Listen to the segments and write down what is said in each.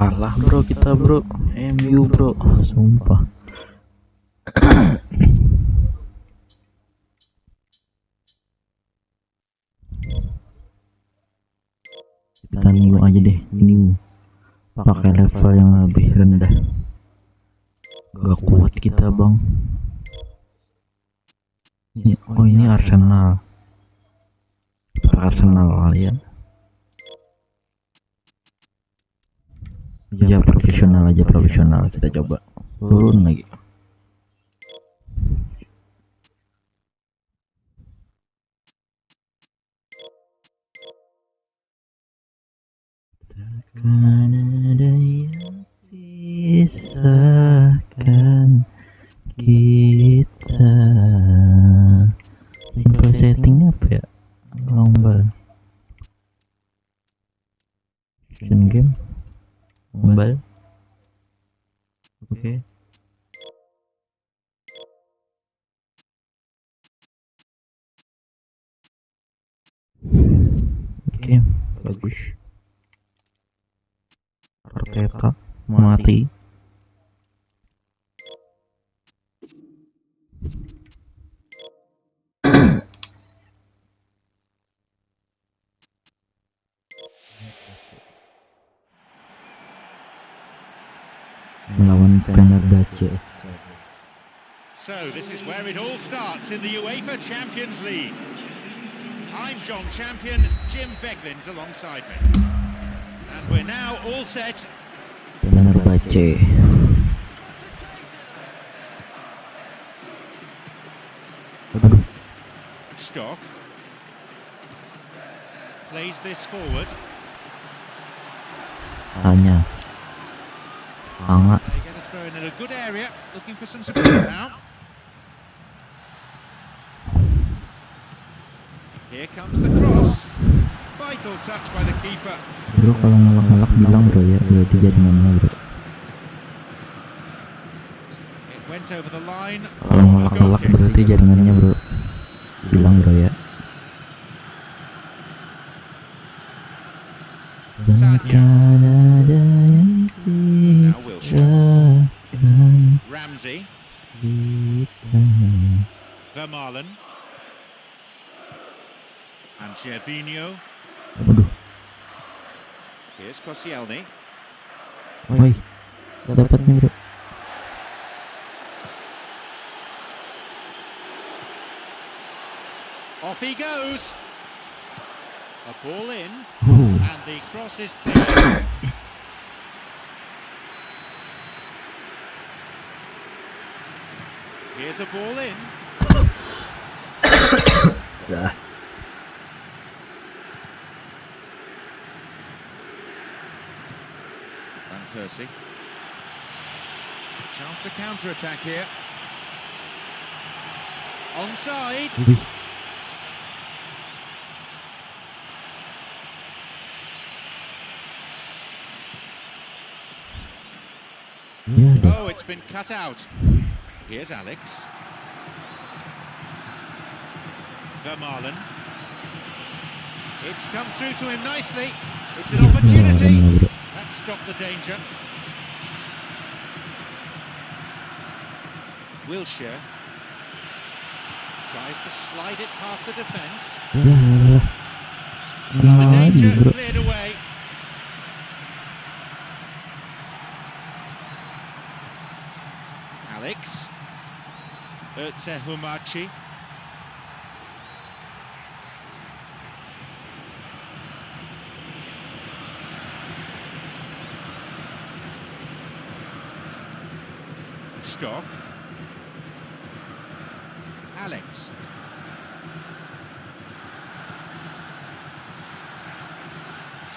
Kalah bro kita bro, MU bro, sumpah. Kita new aja deh, new. Pakai level yang lebih rendah. Gak kuat kita bang. Oh ini Arsenal. Arsenal ya. Ya profesional aja, profesional. Kita coba turun lagi. Takkan ada yang pisahkan kita. Simple settingnya apa ya? Global action game mobile. Oke. Oke, bagus. Arteta mati. Melawan Fenerbahce. So this is where it all starts in the UEFA Champions League. I'm John Champion, Jim Becklin's alongside me. And we're now all set. Fenerbahce. Aduh. Stock plays this forward. Hanya sangat. They get a throw in a good area, looking for some support now. Here comes the cross. Vital touch by the keeper. Bro kalau ngelak-ngelak bilang bro ya, berarti jaringannya bro. It went over the line. Kalau ngelak-ngelak berarti jaringannya bro. Bilang bro ya. Takkan ada yang pisahkan Ramsey, kita. Vermaelen, and Gervinho. Aduh. Here's Koscielny. Woi, dapat nih bro. Off he goes. A ball in, and the cross is clear. Here's a ball in. Van Persie. Chance to counter-attack here. Onside. Oh, it's been cut out. Here's Alex. Vermaelen. It's come through to him nicely. It's an opportunity. That's stopped the danger. Wilshere tries to slide it past the defence. The danger cleared away. Alex. Humachi. Stock. Alex.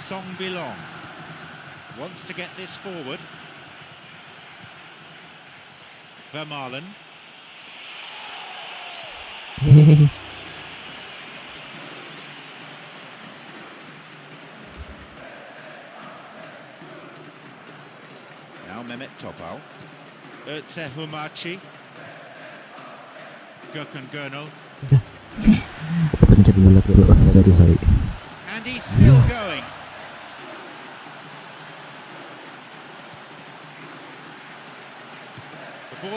Song Bilong wants to get this forward. Vermaelen. Now Mehmet Topal. Humachi. Gökhan Gönül. Pencet bulat bro, sorry. And he's still going.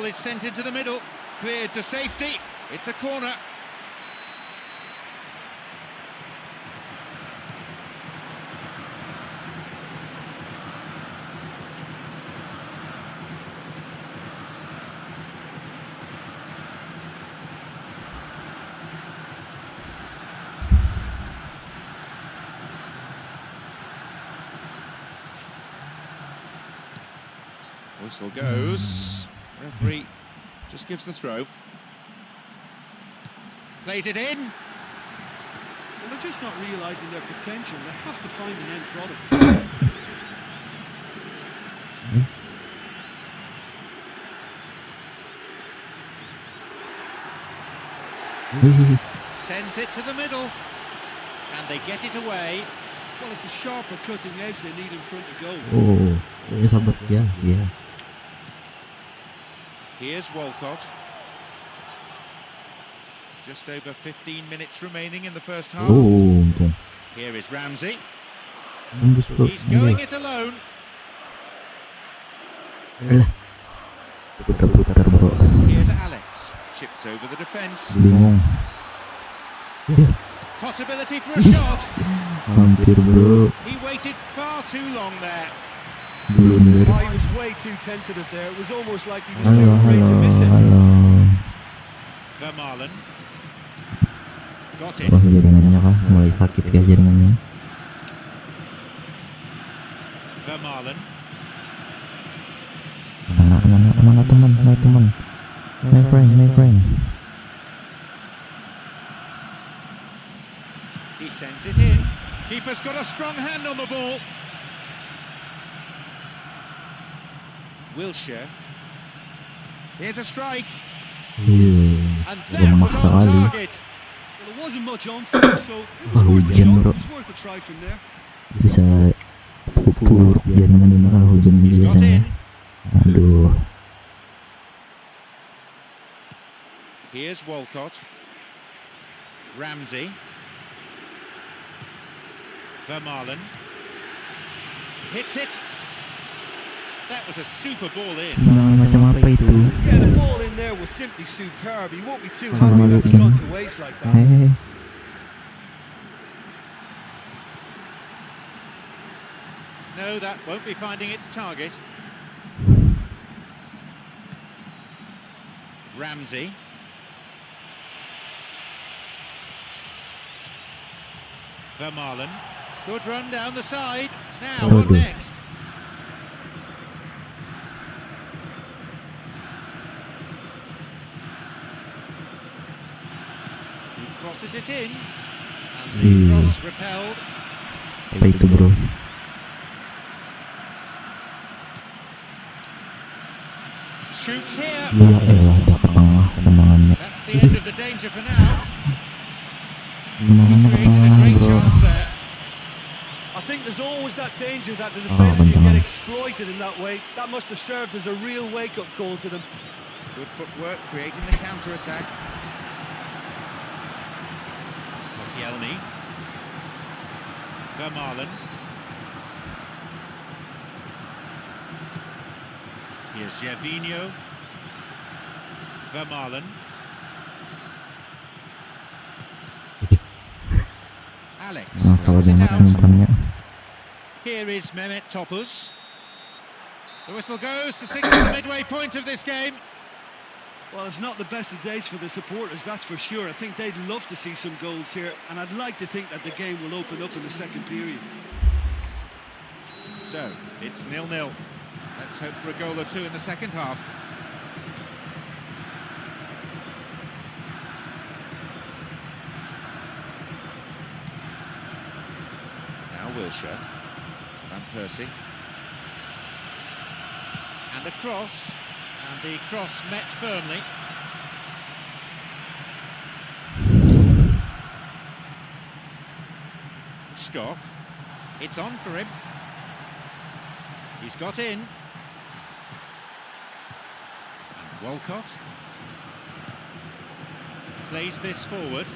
is sent into the middle, cleared to safety. It's a corner. Whistle goes. Referee just gives the throw. Plays it in. Well, they're just not realising their potential. They have to find an end product. Sends it to the middle. And they get it away. Well, it's a sharper cutting edge they need in front of goal. Oh, sabar ya, ya. Here's Walcott. Just over 15 minutes remaining in the first half. Oh, untung. Here is Ramsey. Tembus bro. He's going it alone. Alah. Putar-putar bro. Here's Alex. Chipped over the defence. Bingung. Ya, Possibility for a shot. hampir bro. He waited far too long there. Blunder. Oh, he was way too tentative there. It was almost like he was too afraid to miss it. Halo. Vermaelen. Got it. Wah, jaringannya kah? Mulai sakit ya jaringannya. Vermaelen. Mana teman. My friend. He sends it in. Keeper's got a strong hand on the ball. Wilshere. Here's a strike. Iya, And that lemah was on sekali. target. Well, there wasn't much on for him, so it was Oh, worth a hujan, shot. bro. It was worth a try from there. Bisa buruk jaringan ini kalau hujan He's got biasanya. in. Aduh. Here's Walcott. Ramsey. Vermaelen. Hits it. That was a super ball in. Macam apa itu? Yeah, the ball in there was simply superb. He won't be too happy that it's gone to waste like that. No, that won't be finding its target. Ramsey. Vermaelen. Good run down the side. Now, what next? He crosses it in. And the cross repelled. Apa itu bro? Shoots here. Ya elah, dah ke tengah tendangannya. That's the end of the danger for now. Tendangannya ke Created a tengah great bro. chance there. I think there's always that danger that the defence can bentangan. get exploited in that way. That must have served as a real wake-up call to them. Good footwork, creating the counter-attack. Koscielny. Vermaelen. Here's Gervinho. Vermaelen. Alex Salah throws it banget out. umpannya. Here is Mehmet Topuz. The whistle goes to signal the midway point of this game. Well, it's not the best of days for the supporters, that's for sure. I think they'd love to see some goals here, and I'd like to think that the game will open up in the second period. So, it's 0-0. Let's hope for a goal or two in the second half. Now Wilshere. Van Persie. And a cross. And the cross met firmly. Stock. It's on for him. He's got in. And Walcott plays this forward.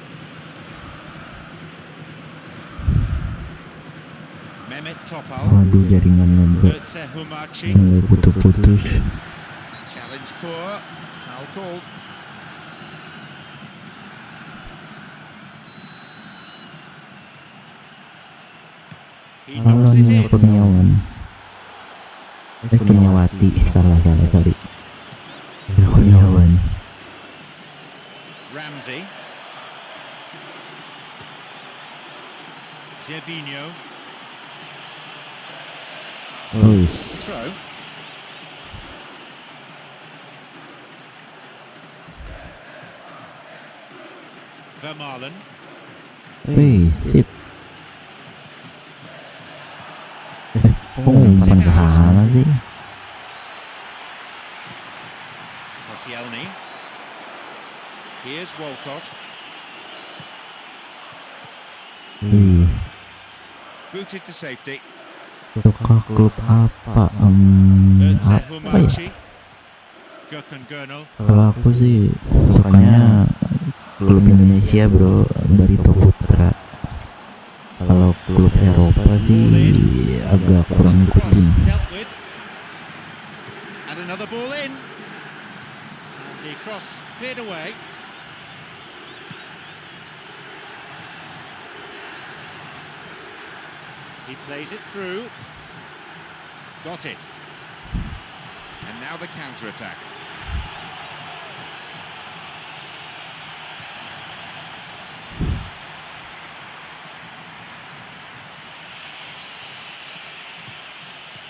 Mehmet Topal. Waduh jaringannya bro. Humaci. Mulai putus-putus. Challenge Challenge poor. Foul called. He knocks it in. Kurniawati, sorry. Kurniawan. Ramsey. Gervinho. Oi, It's a throw. Vermaelen. sip. Kok umpan ke sana sih? Koscielny. Here's Walcott. Booted to safety. Suka klub apa? Apa ya? Humachi. Gökhan Gernal. Kalau aku sih sukanya klub Indonesia bro, Barito Putra. Kalau klub Eropa sih agak kurang ngikutin. Dealt with. And another ball in. And the cross cleared away. He plays it through. Got it. And now the counter-attack.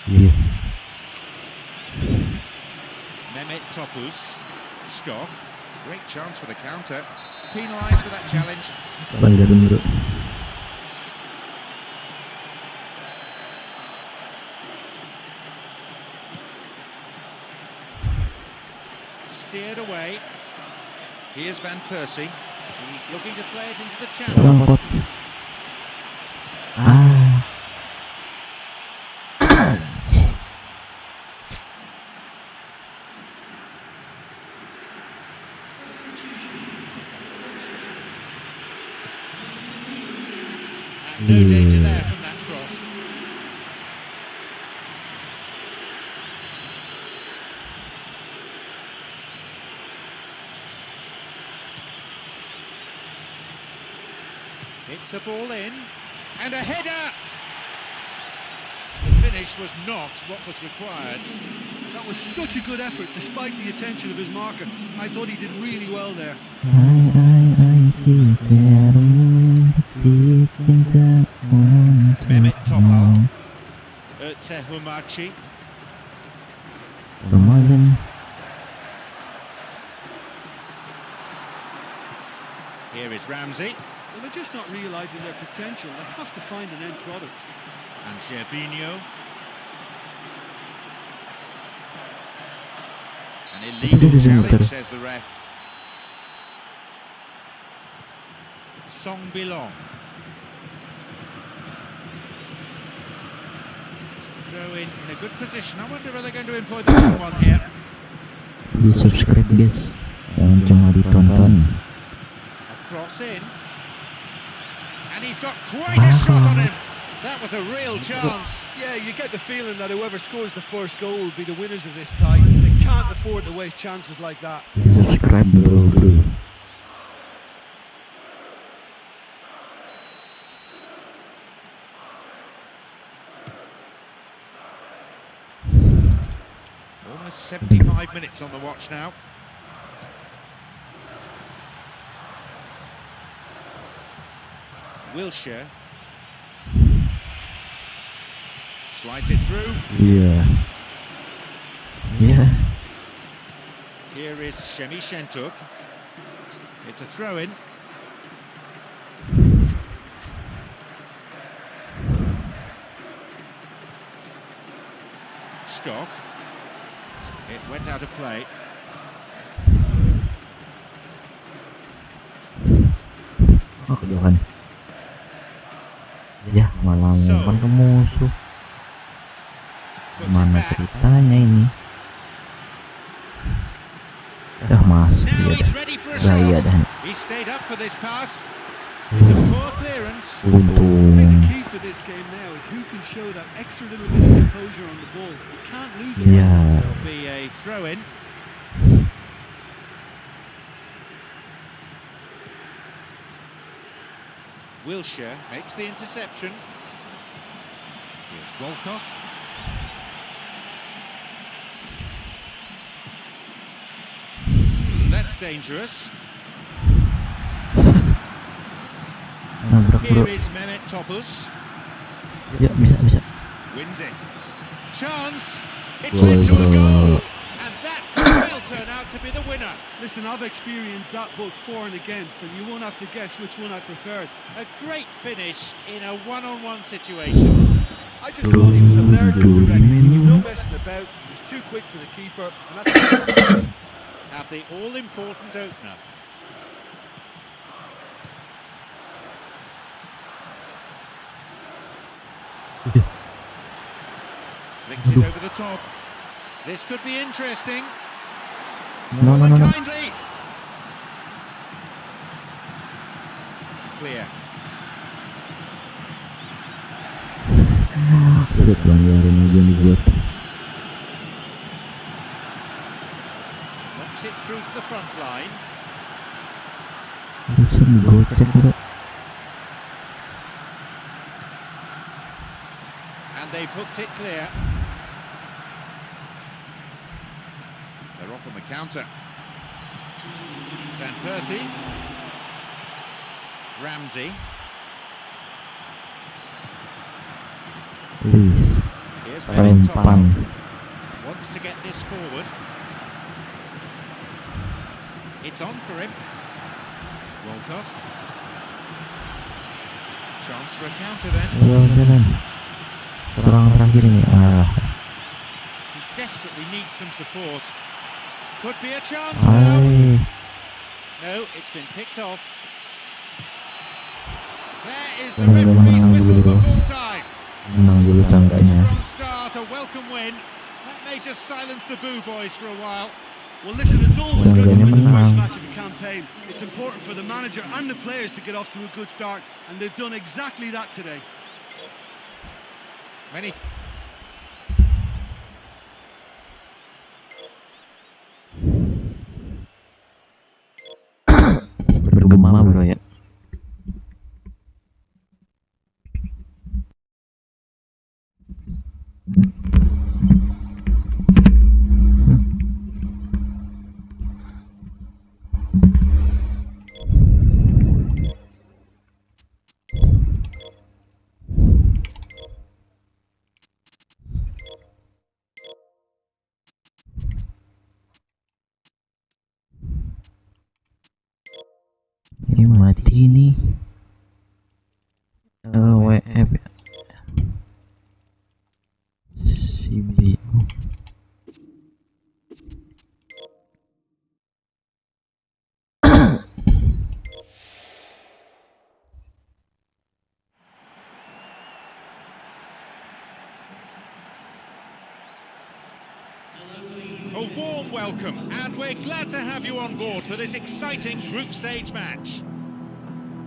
Iya. Mehmet Topuz. Skok. Great chance for the counter. Penalised for that challenge. Pelanggaran bro. Steered away. Here's Van Persie. He's looking to play it into the channel. Langkot. And no danger there from that cross. It's a ball in, and a header! The finish was not what was required. That was such a good effort, despite the attention of his marker. I thought he did really well there. Mehmet Topal. Humachi. Vermaelen. Here is Ramsey. Well, they're just not realising their potential. They have to find an end product. And Gervinho. An illegal challenge, says the ref. Song Bilong. Throw in a good position. I wonder if they're going to employ the long one here. Di subscribe guys, jangan cuma ditonton. A cross in. And he's got quite a shot on him. That was a real chance. Yeah, you get the feeling that whoever scores the first goal will be the winners of this tie. They can't afford to waste chances like that. Di subscribe bro. Almost 75 minutes on the watch now. Wilshere. Slides it through. Iya. Here is Shemi Shentuk. It's a throw-in. Skok. It went out of play. Oh, kejauhan. Ya, malah ngumpan ke musuh. Puts it Mana back. ceritanya ini? Mas, Now iya he's dah. ready for a Gaya shot. dah nih. He stayed up for this pass. It's a poor clearance. I think Untung. the key for this game now is who can show that extra little bit of composure on the ball. You can't lose it. Iya. There'll be a throw-in. Wilshere makes the interception. Here's Walcott. That's dangerous. Nabrak bro. Here is Mehmet Topuz. Ya bisa. Wins it. Chance. It's Goal, led to a bro. goal. And that could well turn out to be the winner. Listen, I've experienced that both for and against, and you won't have to guess which one I preferred. A great finish in a one-on-one situation. I just thought he was alert and direct. There was no messing about. He was too quick for the keeper, and that's Have the all-important opener. Flicks it over the top. This could be interesting. No. Kindly. Clear. Buset, pelanggaran aja yang dibuat. Knocks it through to the front line. Buset, digocek bro. And they've hooked it clear. They're off on the counter. Van Persie. Ramsey. Wih, Here's Mehmet Topuz. rempang. Wants to get this forward. It's on for him. Walcott. Chance for a counter then. Ayo jalan. Serangan terakhir ini. He desperately needs some support. Could be a chance now. Ay. No, it's been picked off. There is the referee's whistle for full time. Menang dulu A sangkanya. strong start, a welcome win. That may just silence the boo boys for a while. Well, listen, it's always good to Seenggaknya win the first menang. match of a campaign. It's important for the manager and the players to get off to a good start, and they've done exactly that today. Many Bergema bro ya. Ini mati ini. WF ya. CBO. A warm welcome, and we're glad to have you on board for this exciting group stage match.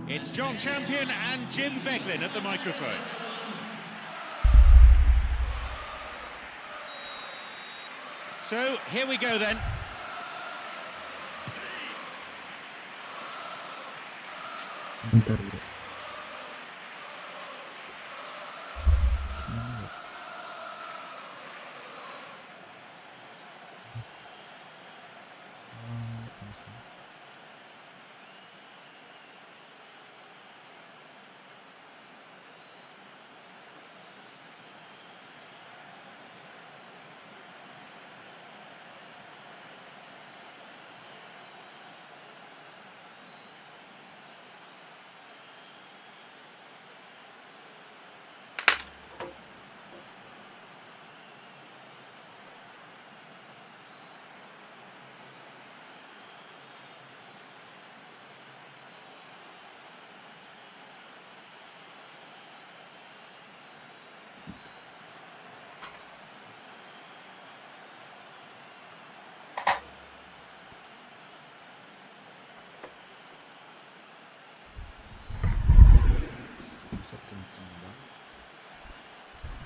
It's John Champion and Jim Beglin at the microphone. So, here we go then. Bentar bro.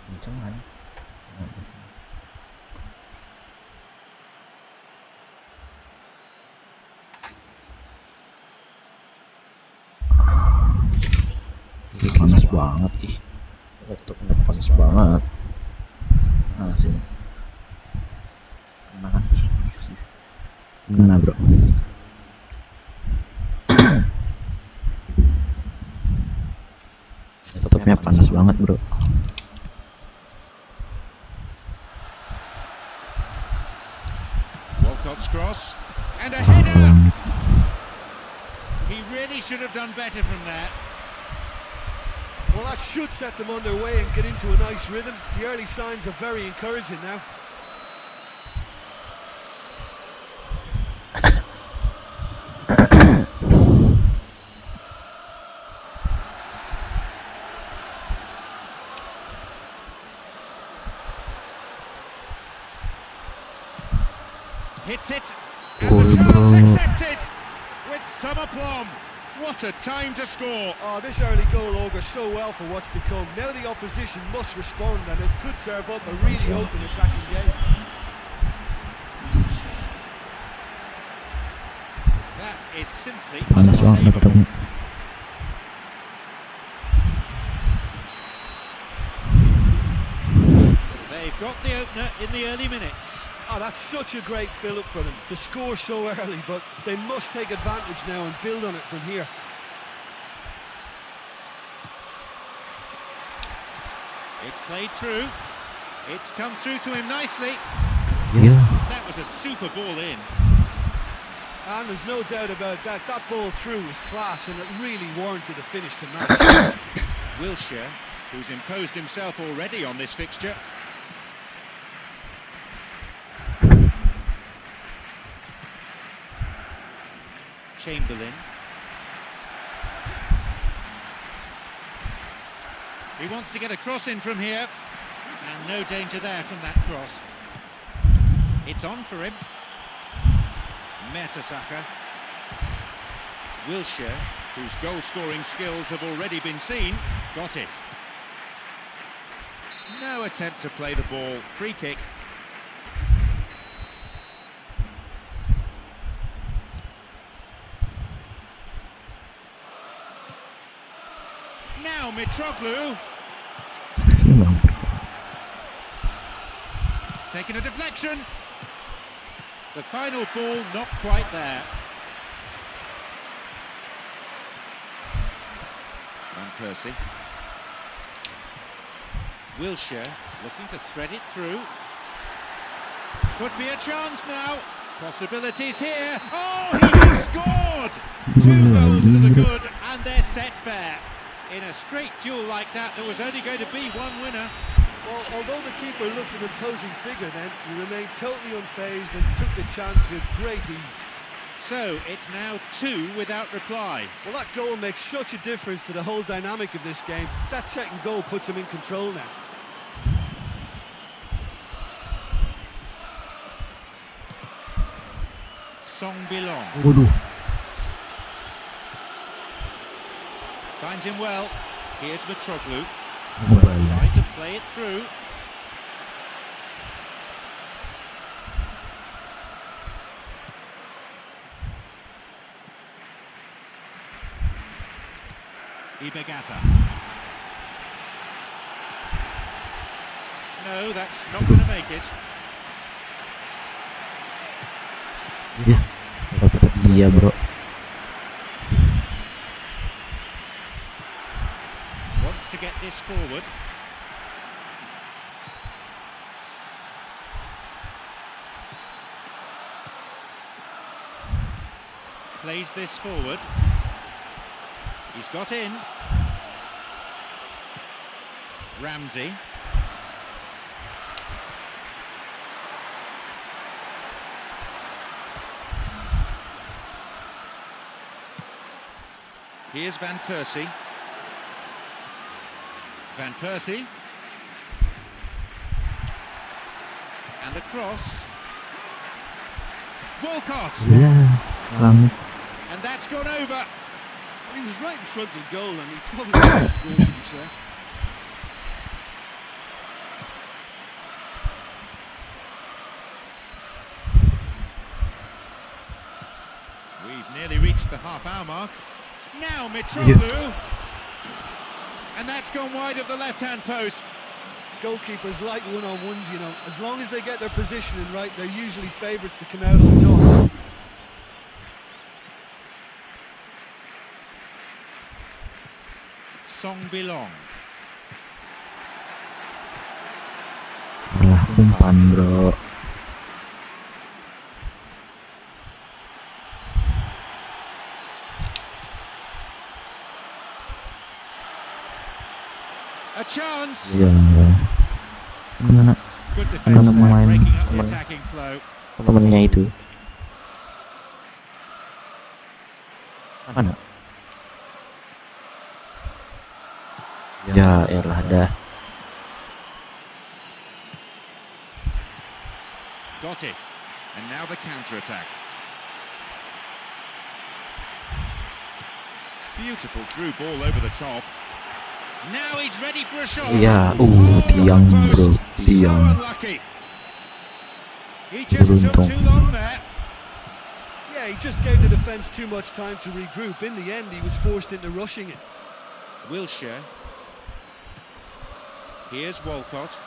Kenceng kan? Panas banget ih. Laptopnya panas banget. Nah sini. Kena kan? Kena bro. Laptopnya panas banget bro. Walcott's cross and a header. He really should have done better from that. Well, that should set them on their way and get into a nice rhythm. The early signs are very encouraging now. Hits it, and the challenge accepted with some aplomb. What a time to score. Oh, this early goal augurs so well for what's to come. Now the opposition must respond, and it could serve up a really open attacking game. That is simply Panas banget laptopnya. They've got the opener in the early minutes. Oh, that's such a great fill-up for them to score so early, but they must take advantage now and build on it from here. It's played through. It's come through to him nicely. Yeah. That was a super ball in. And there's no doubt about that. That ball through was class, and it really warranted a finish to match. Wilshere, who's imposed himself already on this fixture. Chamberlain. He wants to get a cross in from here, and no danger there from that cross. It's on for him. Mertesacker. Wilshere, whose goal-scoring skills have already been seen, got it. No attempt to play the ball. Free kick. Now Mitroglou. Taking a deflection. The final ball not quite there. Van Persie. Wilshere looking to thread it through. Could be a chance now. Possibilities here. Oh, he scored! 2 goals to the good, and they're set fair. In a straight duel like that, there was only going to be one winner. Well, although the keeper looked an imposing figure then, he remained totally unfazed and took the chance with great ease. So, it's now 2 without reply. Well, that goal makes such a difference to the whole dynamic of this game. That second goal puts him in control now. Song Bilong. Waduh. Finds him well. Here's Mitroglou. Balas. Tries to play it through. Ibegata. No, that's not going to make it. Ya, dapat dia bro. Wants to get this forward. Plays this forward. He's got in. Ramsey. Here's Van Persie. Van Persie. And the cross. Walcott. Ya, langit. And that's gone over. He was right in front of goal and he probably would have scored, to be fair. We've nearly reached the half-hour mark. Now Mitroglou. And that's gone wide of the left-hand post. Goalkeepers like one-on-ones, you know. As long as they get their positioning right, they're usually favourites to come out on top. Song Bilong. Alah, umpan bro. A chance. Ya, kemana Good defense there, pemain breaking up the teman attacking flow. temennya itu? Mana? Ya elah dah. Got it. And now the counter-attack. Beautiful through ball over the top. Now he's ready for a shot. Ya, off tiang the bro, post. So tiang. unlucky. He just took Beruntung. too long there. Yeah, he just gave the defence too much time to regroup. In the end, he was forced into rushing it. Wilshere. Here's Walcott.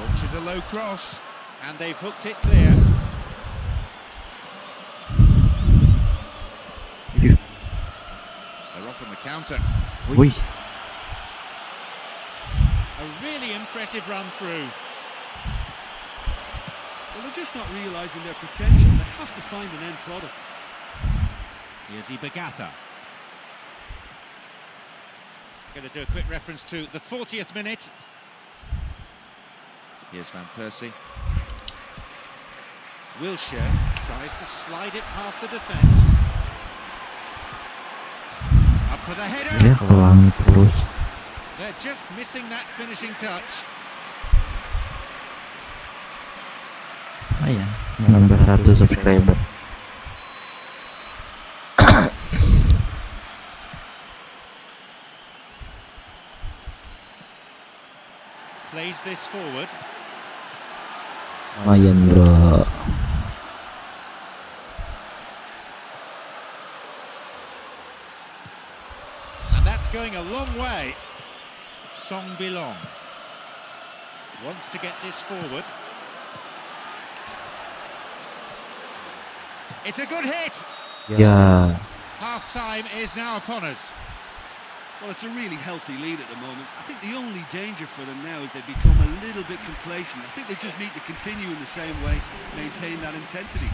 Launches a low cross, and they've hooked it clear. They're off on the counter. Wih, A really impressive run through. Well, they're just not realising their potential. They have to find an end product. Here's Ibagatha. Going to do a quick reference to the 40th minute. Here's Van Persie. Wilshere tries to slide it past the defence. Up for the header. dia ke langit terus. They're just missing that finishing touch. Lumayan, nambah 1 subscriber. Plays this forward. Lumayan bro. And that's going a long way. Song Bilong wants to get this forward. It's a good hit. Ya, Half-time is now upon us. Well, it's a really healthy lead at the moment. I think the only danger for them now is they become a little bit complacent. I think they just need to continue in the same way, maintain that intensity.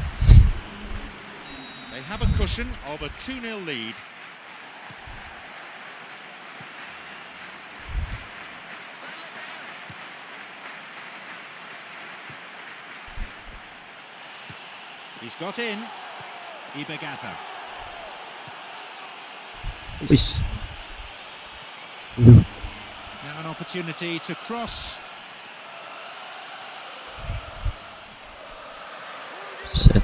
They have a cushion of a 2-0 lead. He's got in. Ibagatha. wis. Now an opportunity to cross. Set.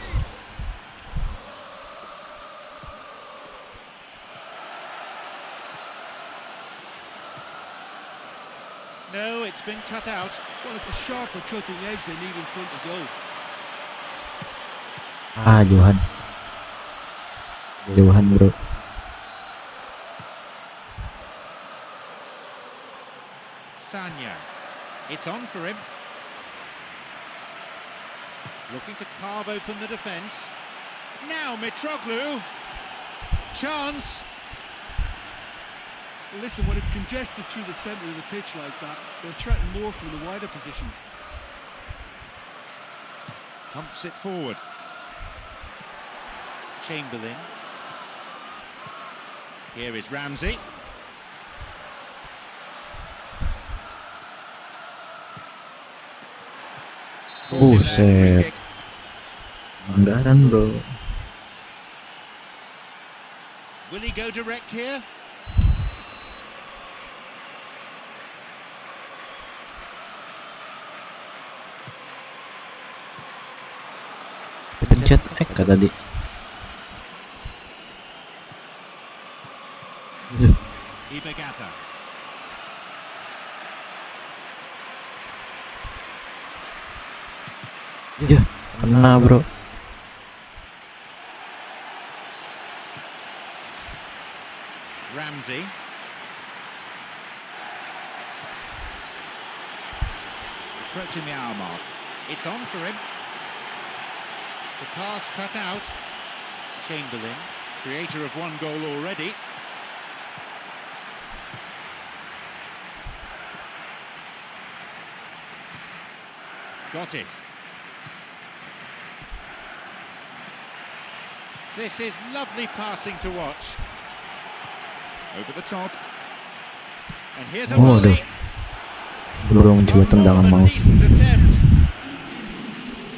No, it's been cut out. Well, it's a sharper cutting edge they need in front of goal. Ah, Johan. Johan bro. Sanya. It's on for him. Looking to carve open the defence. Now Mitroglou. Chance. Well, listen, when it's congested through the centre of the pitch like that, they're threatened more from the wider positions. Pumps it forward. Chamberlain. Here is Ramsey. Buset. Anggaran bro. Will he go direct here? Pencet tadi. Ibagatha. Ya, kena bro. Ramsey. Approaching the hour mark. It's on for him. The pass cut out. Chamberlain, creator of one goal already. Got it. This is lovely passing to watch. Over the top. And here's a Oh, volley. Belum mencoba tendangan maut. Decent attempt.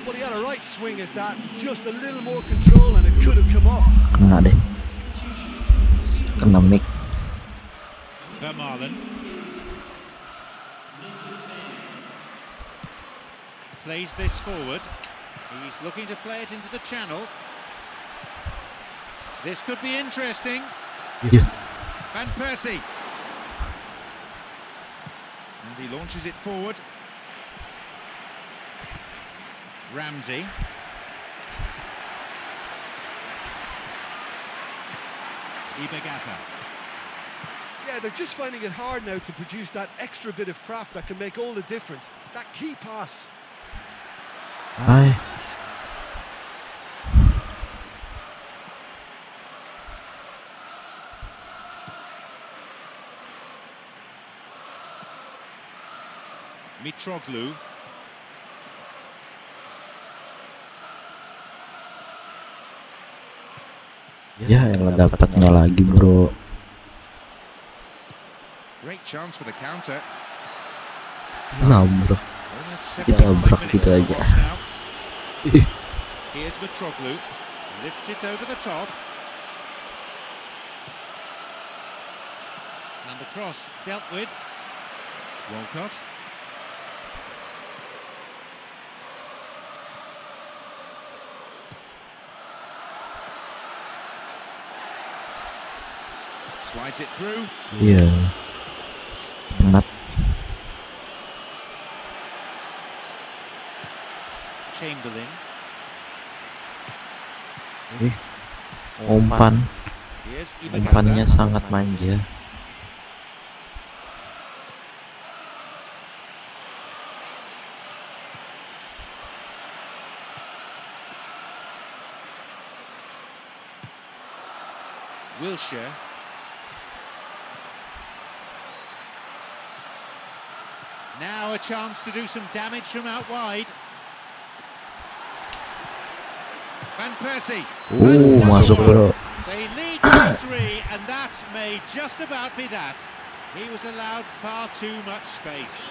Well, he had a right swing at that, just a little more control and it could have come off. Kena deh. Kena mic. Vermaelen. Plays this forward. He's looking to play it into the channel. This could be interesting. Iya. Van Persie. And he launches it forward. Ramsey. Ibagata. Yeah, they're just finding it hard now to produce that extra bit of craft that can make all the difference. That key pass. Hai. Mitroglou. Ya elah dapatnya lagi bro. Great chance for the counter. Nabrak. Ditabrak gitu aja. Here's Mitroglou. Lifts it over the top. And the cross dealt with. Walcott. Slides it through. Iya. Penat. Chamberlain. Umpan. Here's Umpannya Ibagata. sangat manja. Wilshere. Now a chance to do some damage from out wide. Van Persie. Masuk bro. They lead by 3, and that may just about be that. He was allowed far too much space.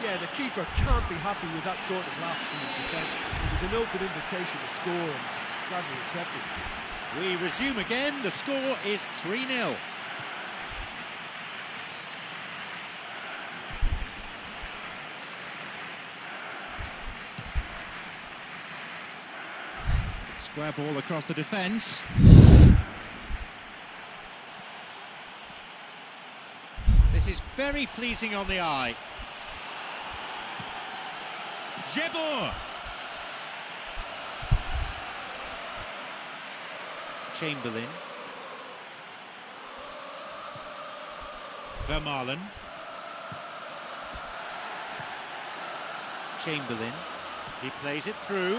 Yeah, the keeper can't be happy with that sort of lapse in his defence. It was an open invitation to score and gladly accepted. We resume again. The score is 3-0. Square ball across the defence. This is very pleasing on the eye. Jeboer. Chamberlain. Vermaelen. Chamberlain. He plays it through.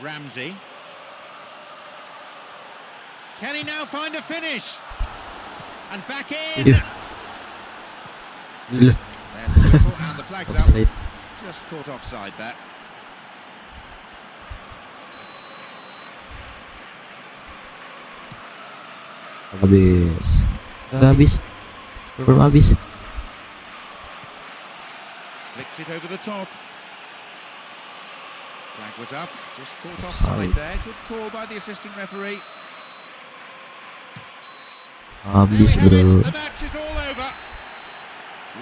Ramsey. Can he now find a finish? And back in. Iya. Gila. There's the whistle and the flag's up. Offside. Just caught offside there. Habis. Gak habis. Belum habis. Flicks it over the top. Flag was up, just caught Offside. offside there. Good call by the assistant referee. Habis There we have bro. it. The match is all over.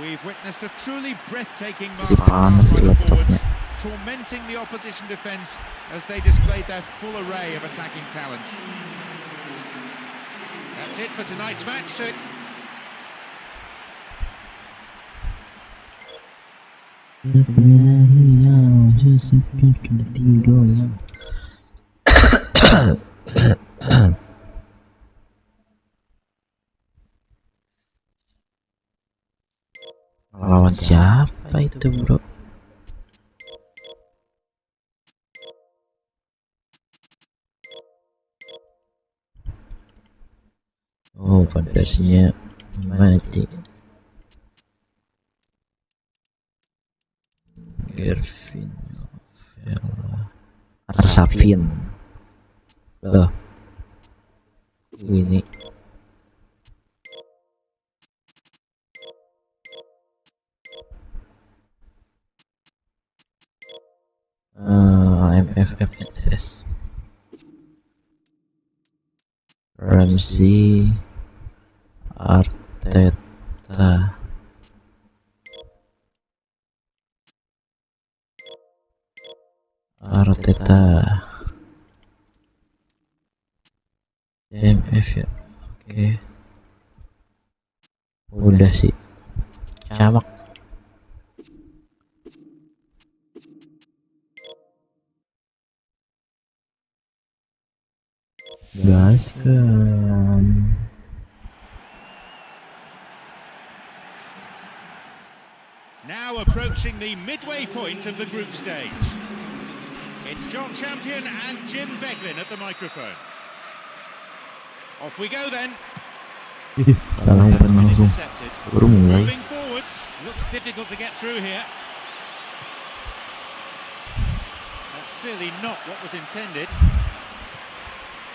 We've witnessed a truly breathtaking Masih masterclass panas by di the forwards, laptopnya. tormenting the opposition defence as they displayed their full array of attacking talent. That's it for tonight's match. So Lawan siapa itu, bro? Oh, fantasinya mati. Irvin Vela Arsafin. Loh, ini MFFSS Ramsey Arteta MF ya. Oke. Udah sih. Camak. Gaskan. Now approaching the midway point of the group stage. It's John Champion and Jim Beglin at the microphone. Off we go then. Salah umpan langsung. Baru mulai. Moving forwards, looks difficult to get through here. That's clearly not what was intended.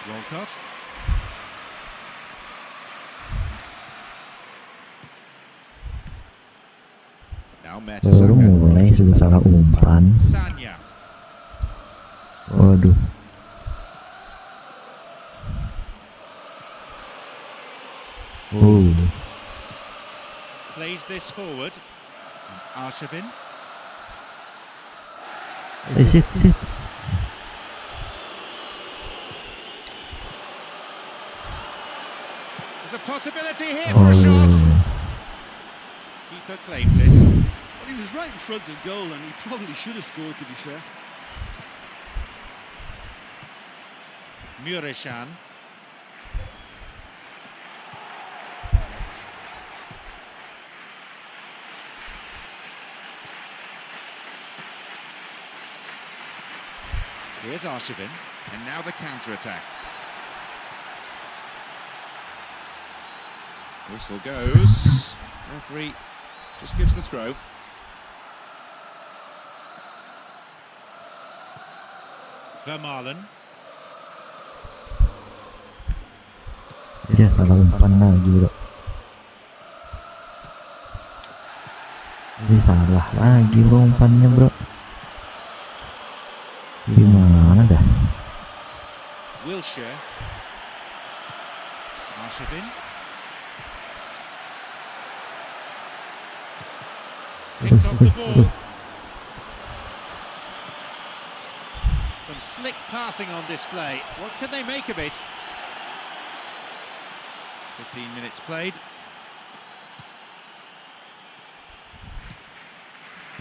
Walcott. Now Baru Mertesacker. mulai sudah salah umpan. Sanya. Waduh. Plays this forward. Arshavin. Sit. There's a possibility here for a shot. Keeper claims it. Well, he was right in front of goal and he probably should have scored, to be fair. Mureshan. Here's Arshavin, and now the counter-attack. Whistle goes. Referee just gives the throw. Vermaelen. Ya, salah umpan lagi, bro. Ini salah lagi, bro, umpannya, bro. Gimana dah? Wilshere. Arshavin. Picked off the ball. Some slick passing on display. What can they make of it? 15 minutes played.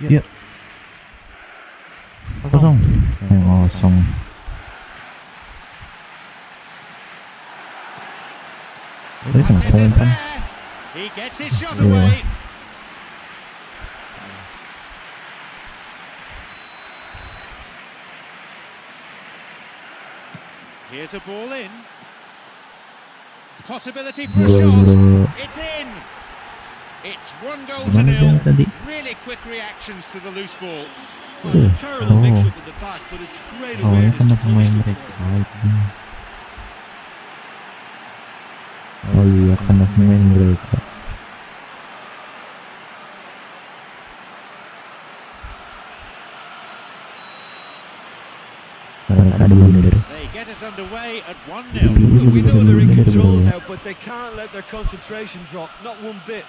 Yuk. Kosong. Kosong. Kenapa umpan? He gets his shot away. Here's a ball in. Possibility for a shot. It's in. It's 1-0. Really quick reactions to the loose ball. Well, it's a terrible mix-up at the back, but it's great awareness to punish the ball. Oh iya, karena pemain mereka. Mereka ada blunder. They get us underway at 1-0. Look, we know they're in control now, but they can't let their concentration drop, not one bit.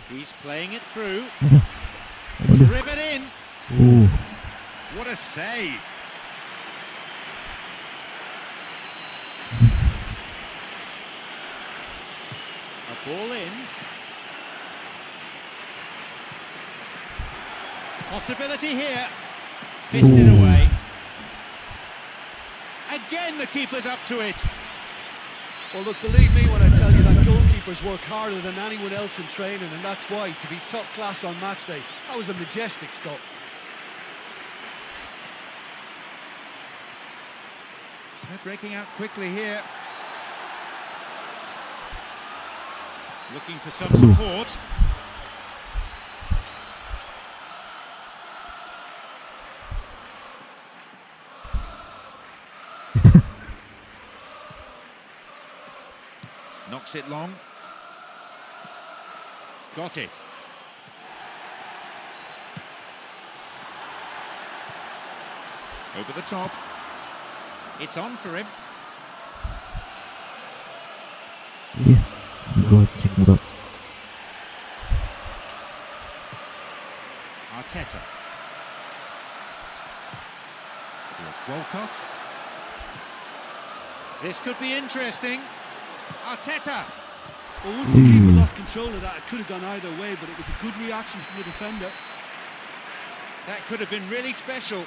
He's playing it through. Driven in. What a save. A ball in. Possibility here. Missed it away. Again, the keeper's up to it. Well, look, believe me when I tell you that goalkeepers work harder than anyone else in training, and that's why, to be top class on match day, that was a majestic stop. They're breaking out quickly here. Looking for some support. Knocks it long. Got it. Over the top. It's on for him. Iya, gocek bro. Arteta. Here's Walcott. This could be interesting. Arteta. Well, once the keeper lost control of that, it could have gone either way, but it was a good reaction from the defender. That could have been really special.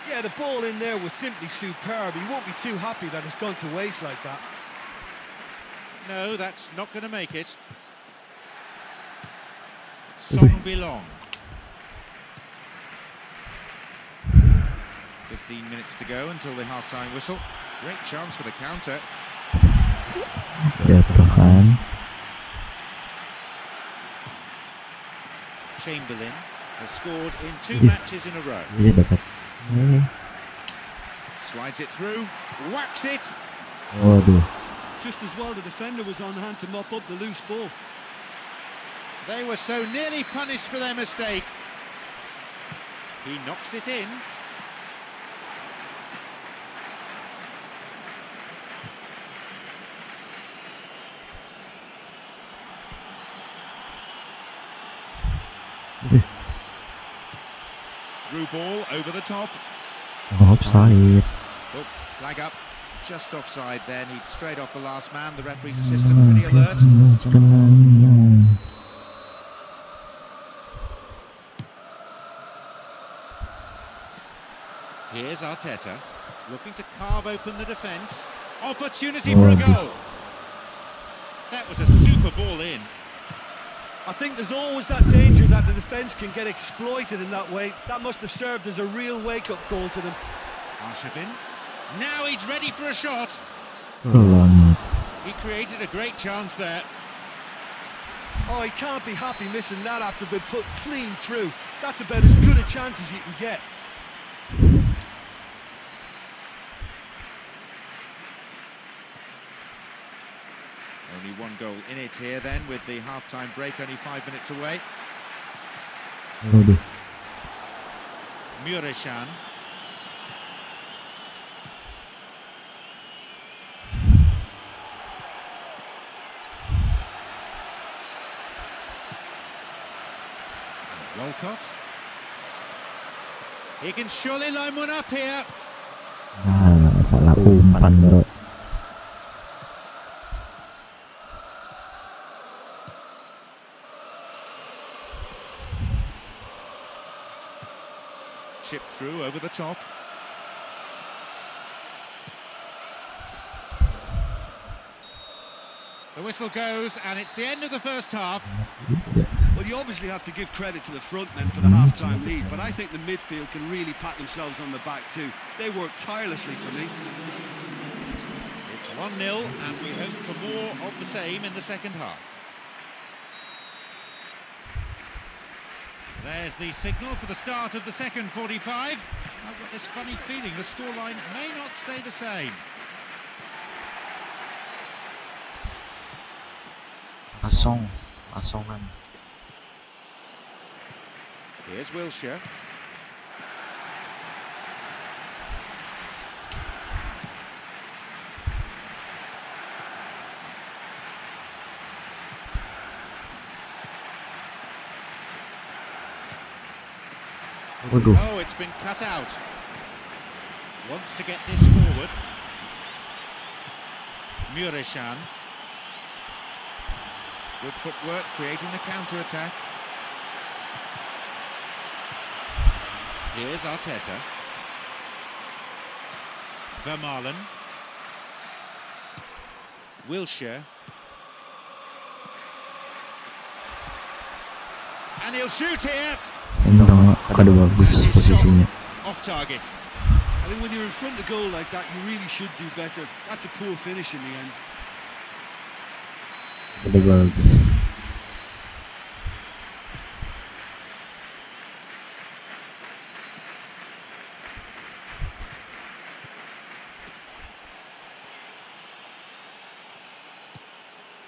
Yeah, the ball in there was simply superb. He won't be too happy that it's gone to waste like that. No, that's not going to make it. Song belong. 15 minutes to go until the half-time whistle. Great chance for the counter. Jatuh kan. Chamberlain has scored in 2 matches in a row. Iya dapat. Slides it through, whacks it. Waduh. Just as well the defender was on hand to mop up the loose ball. They were so nearly punished for their mistake. He knocks it in. Through ball over the top. Offside. Oh, flag up. Just offside then. He'd straight off the last man. The referee's assistant pretty alert. Here's Arteta, looking to carve open the defence. Opportunity for a goal. That was a super ball in. I think there's always that danger that the defence can get exploited in that way. That must have served as a real wake-up call to them. Arshavin. Now he's ready for a shot. He created a great chance there. Oh, he can't be happy missing that after being put clean through. That's about as good a chance as you can get. Only 1 goal in it here then, with the half-time break only 5 minutes away. Waduh. Mureshan. Walcott. He can surely line one up here. Nah, salah umpan bro. Chip through over the top. The whistle goes and it's the end of the first half. Well, you obviously have to give credit to the front men for the half-time lead, but I think the midfield can really pat themselves on the back too. They work tirelessly for me. It's 1-0 and we hope for more of the same in the second half. There's the signal for the start of the second 45. I've got this funny feeling the scoreline may not stay the same. Kosongan. Here's Wilshere. Oh, it's been cut out. Wants to get this forward. Mureshan. Good footwork, creating the counter-attack. Here's Arteta. Vermaelen. Wilshere. And he'll shoot here. Tendang kada bagus posisinya. Off target. I think when you're in front of goal like that, you really should do better. That's a poor finish in the end. Kada bagus.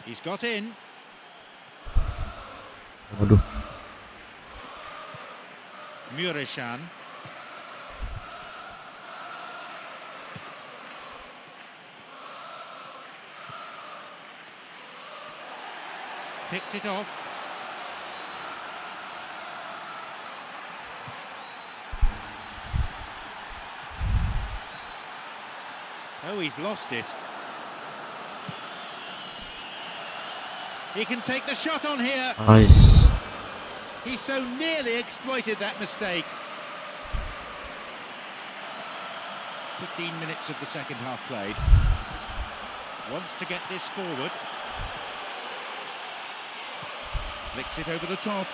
He's got in. Waduh. Mureshan. Picked it off. Oh, he's lost it. He can take the shot on here. Nice. He so nearly exploited that mistake. 15 minutes of the second half played. Wants to get this forward. Flicks it over the top.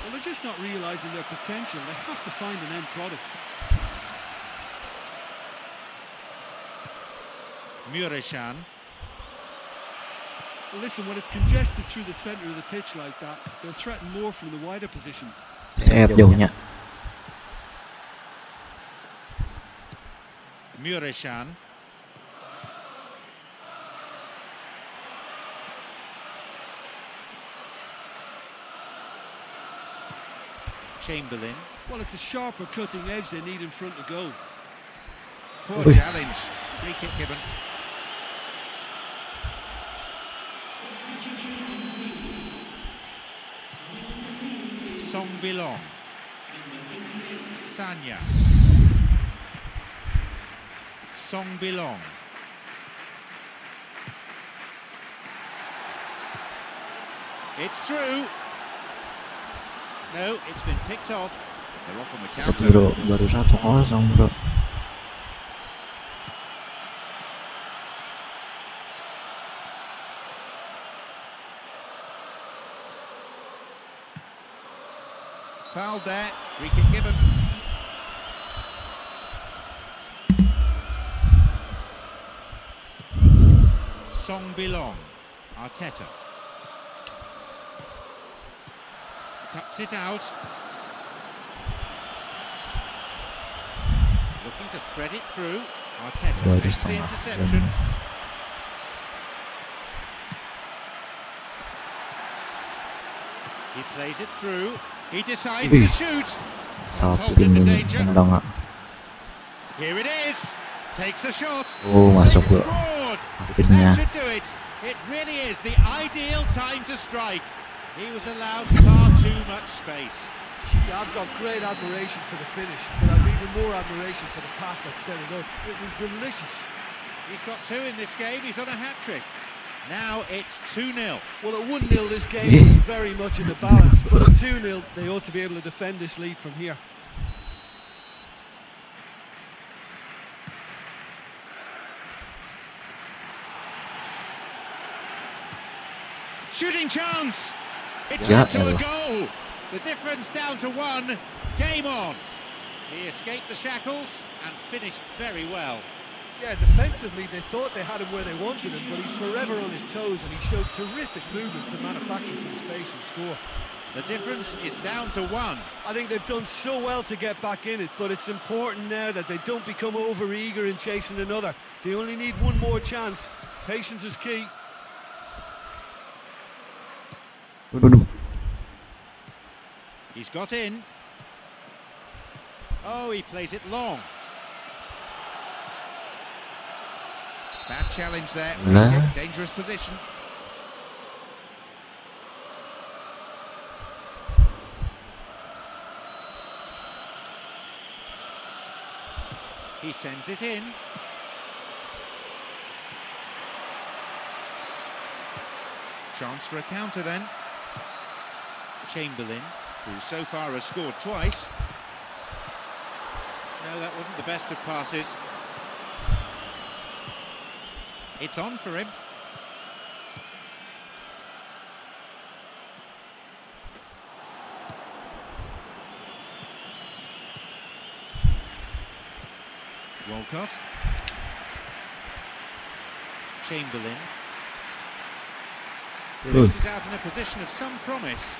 Well, they're just not realising their potential. They have to find an end product. Mureshan. Well, listen, when it's congested through the centre of the pitch like that, they'll threaten more from the wider positions. Sehat jauhnya. Mureshan. Chamberlain. Well, it's a sharper cutting edge they need in front of goal. Poor Oi. challenge. Free kick given. Song Bilong. Sanya. Song Bilong. It's through. No, it's been picked off. They're off on the counter. Bro, baru 1-0 bro. Fouled there. Free kick given. Song Bilong. Arteta. Cuts it out. Looking to thread it through. Arteta Baru makes the setengah interception. jam. He plays it through. He decides to shoot. Salah Hold him in ini danger. tendang. Here it is. Takes a shot. Oh, masuk bro. Scored. Akhirnya. That should do it. It really is the ideal time to strike. He was allowed far too much space. Yeah, I've got great admiration for the finish, but I've even more admiration for the pass that set it up. It was delicious. He's got 2 in this game. He's on a hat-trick. Now it's 2-0. Well, at 1-0 this game is very much in the balance, but at 2-0 they ought to be able to defend this lead from here. Shooting chance. It's Yeah, up to a elah. goal. The difference down to 1. Game on. He escaped the shackles and finished very well. Yeah, defensively they thought they had him where they wanted him, but he's forever on his toes and he showed terrific movement to manufacture some space and score. The difference is down to 1. I think they've done so well to get back in it, but it's important now that they don't become over-eager in chasing another. They only need one more chance. Patience is key. Waduh. He's got in. Oh, he plays it long. Bad challenge there. Nah. Dangerous position. He sends it in. Chance for a counter then. Chamberlain, who so far has scored twice. No, that wasn't the best of passes. It's on for him. Walcott. Chamberlain. This is out in a position of some promise.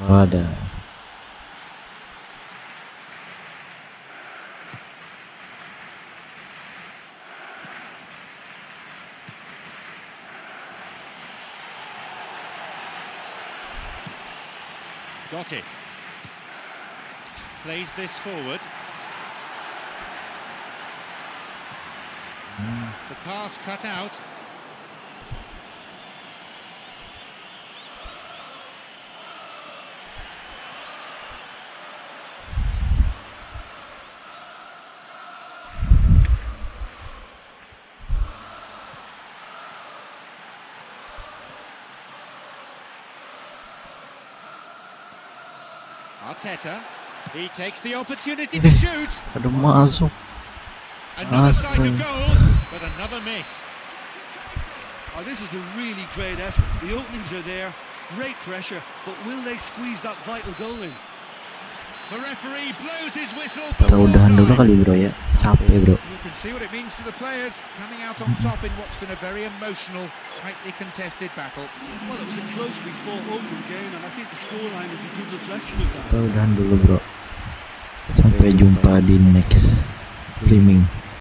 Ada. Got it. Plays this forward. The pass cut out. Arteta, he takes the opportunity to shoot. Ada masuk. Another sight of Astaga. goal, but another miss. Oh, this is a really great effort. The openings are there, great pressure, but will they squeeze that vital goal in? The referee blows his whistle. Kita udahan dulu kali bro ya. Capek bro. You can see what it means to the players, coming out on top in what's been a very emotional, tightly contested battle. Well, it was a closely fought open game, and I think the scoreline is a good reflection of that. Kita udahan dulu bro. Sampai jumpa di next streaming.